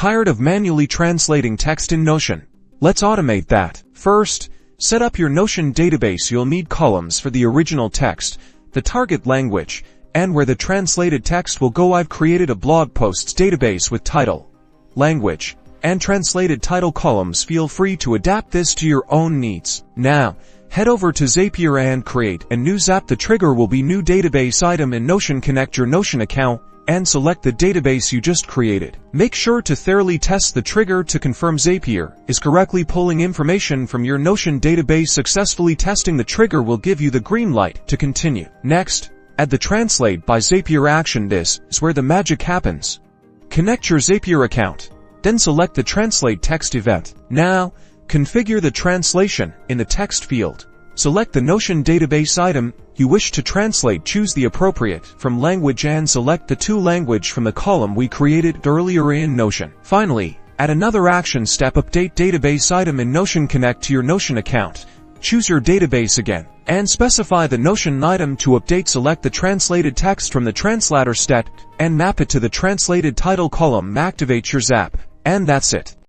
Tired of manually translating text in Notion? Let's automate that. First, set up your Notion database. You'll need columns for the original text, the target language, and where the translated text will go. I've created a blog posts database with title, language, and translated title columns. Feel free to adapt this to your own needs. Now, head over to Zapier and create a new Zap. The trigger will be new database item in Notion. Connect your Notion account and select the database you just created. Make sure to thoroughly test the trigger to confirm Zapier is correctly pulling information from your Notion database. Successfully testing the trigger will give you the green light to continue. Next, add the Translate by Zapier action. This is where the magic happens. Connect your Zapier account, then select the Translate text event. Now, configure the translation in the text field. Select the Notion database item you wish to translate. Choose the appropriate from language and select the to language from the column we created earlier in Notion. Finally, add another action step. Update database item in Notion. Connect to your Notion account. Choose your database again and specify the Notion item to update. Select the translated text from the translator step and map it to the translated title column. Activate your Zap. And that's it.